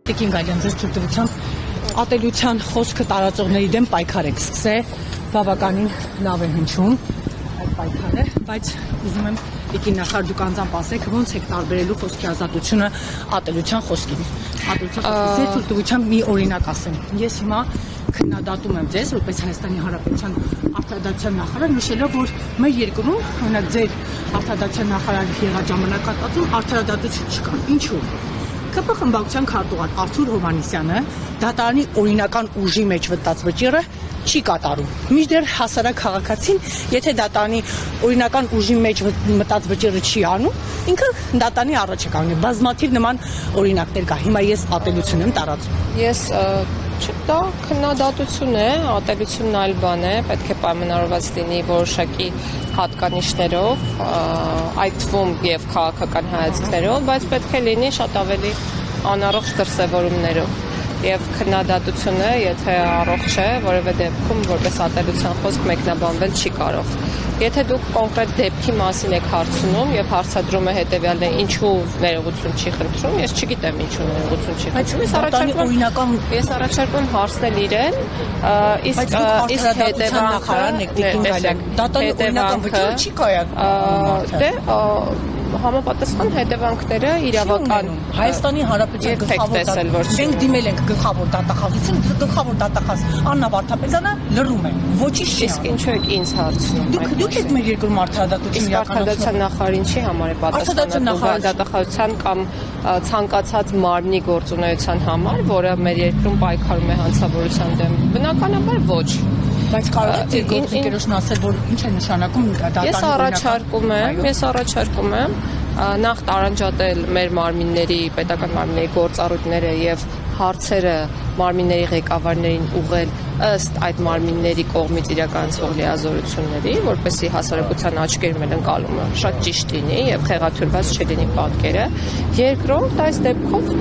Տիկին Գալյան, ձեր ցույցությամբ ատելության խոսքը տարածողների դեմ պայքար եք սկսել, բավականին լավ է հնչում այդ պայքարը, բայց ուզում եմ Տիկին նախարար դուք անձամբ ասեք, ոնց եք տարբերելու խոսքի ազատությունը ատելության խոսքին։ Ատելության խոսքի ձեր ցույցությամբ մի օրինակ ասեմ։ Ես հիմա քննադատում եմ ձեզ, որպես Հայաստանի Հանրապետության արտադրության նախարար, նշելով, որ մեր երկրում, օրինակ ձեր արտադրության նախարար եղած ժամանակահատվածում արդարադատություն չկա։ Ինչու՞։ ԿՊ խմբակցության քարտուղար Արթուր Հովհաննիսյանը դատարանի օրինական ուժի մեջ վտած վճիռը չի կատարում։ Մինչդեռ հասարակ քաղաքացին, եթե դատարանի օրինական ուժի մեջ մտած վճիռը չի անում, ինքը դատարանի առաջ է կանգնում։ Բազմաթիվ նման օրինակներ կա։ Հիմա ես ատելություն եմ տարածում։ Ես դա քննադատություն է, ատելությունն այլ բան է, պետք է պայմանավորված լինի որոշակի հատկանիշներով, այդ թվում եւ քաղաքական հայացքներով, բայց պետք է լինի շատ ավելի անառողջ դրսևորումներով։ Եվ քննադատությունը, եթե առողջ է, որևէ դեպքում որպես ատելության խոսք մեկնաբանվել չի կարող։ Եթե դուք կոնկրետ դեպքի մասին եք հարցնում եւ հարցադրումը հետեւյալն է, ինչու ներողություն չի խնդրում, ես չգիտեմ ինչու ներողություն չի խնդրում։ Ես առաջարկում հարցնել իրեն, իսկ հետևանքը համապատասխան հետևանքները իրավական Հայաստանի Հանրապետության գլխավոր մենք դիմել ենք գլխավոր դատախազություն, գլխավոր դատախազ Աննա Վարդապետյանը լռում է, ոչինչ չի։ Իսկ ինչու եք ինձ հարցնում։ Դուք եք մեր երկրում արդարադատություն իրականացնում։ Արտադրության նախարարին չի համար է պատասխանատու դատախազության կամ ցանկացած մարմնի գործունեության համար, որը մեր երկրում պայքարում է հանցավորության դեմ։ Բնականաբար ոչ։ Բայց կարող եք գործընկերոջն ասել, որ ինչ է նշանակում դատարանի Ես առաջարկում եմ նախ տարանջատել մեր մարմինների, պետական մարմինների գործառույթները եւ հարցերը մարմինների ղեկավարներին ուղղել ըստ այդ մարմինների կողմից իրականացվող լիազորությունների, որպեսզի հասարակության աչքերում ընկալումը շատ ճիշտ լինի եւ խեղաթյուրված չլինի պատկերը։ Երկրորդ, այս դեպքով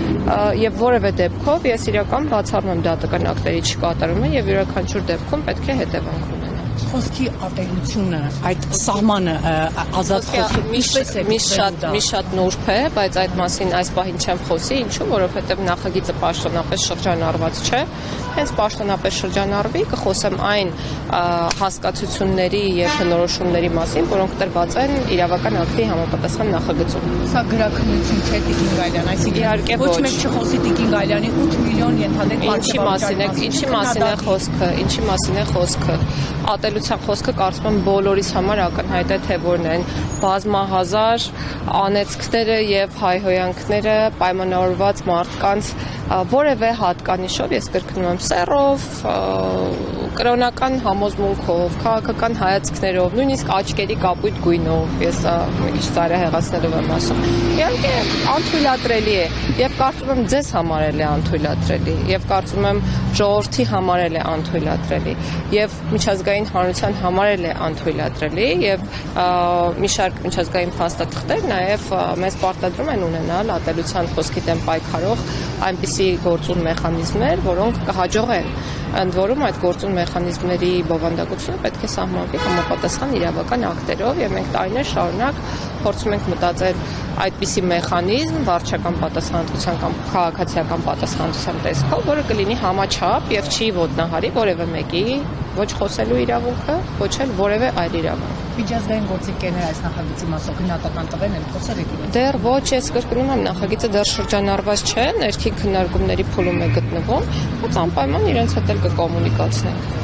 եւ որևէ դեպքով ես իրական բացառում եմ դատական ակտերի չկատարումը եւ յուրաքանչյուր դեպքում պետք է հետևանք ունենա։ Խոսքի ատելությունը, այդ սահմանը ազատ խոսքի մի շատ նուրբ է, բայց այդ մասին այս պահին չեմ խոսի, ինչու, որովհետև նախագիծը պաշտոնապես շրջանառված չէ, հենց պաշտոնապես շրջանառվի, կխոսեմ այն հասկացությունների եւ բնորոշումների մասին, որոնք տրված են իրավական ակտի համապատասխան նախագծում։ Սա գրաքննություն չէ Տիկին Գալյան, այսինքն ոչ մեկ չխոսի Տիկին Գալյանի 8 միլիոն ենթադրյալ ինչի մասին է խոսքը, ատելության խոսքը կարծում եմ բոլորիս համար ակնհայտ է, թե որն են բազմահազար անեծքները եւ հայհոյանքները պայմանավորված մարդկանց որևէ հատկանիշով, ես կրկնում եմ, սեռով, կրոնական համոզմունքով, քաղաքական հայացքներով, նույնիսկ աչքերի կապույտ գույնով, ես մի քիչ ծայրահեղացնելով եմ ասում։ Իհարկե անթույլատրելի է եւ կարծում եմ ձեզ համար էլ է անթույլատրելի եւ կարծում եմ ժողովրդի համար էլ է անթույլատրելի եւ միջազգային հանրության համար էլ է անթույլատրելի եւ մի շարք միջազգային փաստաթղթեր նաեւ մեզ պարտադրում են ունենալ ատելության խոսքի դեմ պայքարող այնպիսի գործուն մեխանիզմներ, որոնք կհաջողեն։ Ընդ որում այդ գործուն մեխանիզմների բովանդակությունը պետք է սահմանվի համապատասխան իրավական ակտերով եւ մենք տարիներ շարունակ փորձում ենք մտածել այդպիսի մեխանիզմ վարչական պատասխանատվության կամ քաղաքացիական պատասխանատվության տեսքով, որը կլինի համաչափ եւ չի ոտնահարի որևէ մեկի ոչ խոսելու իրավունքը, ոչ էլ որևէ այլ իրավունք։ Միջազգային գործընկերներ այս նախագծի մասով գնահատական տվեն են խոսել եք։ Դեռ ոչ, ես կրկնում եմ, նախագիծը դեռ շրջանառված չէ, ներքին քննարկումների փուլում է գտնվում, բայց անպայման իրենց հետ էլ կկոմունիկացնենք։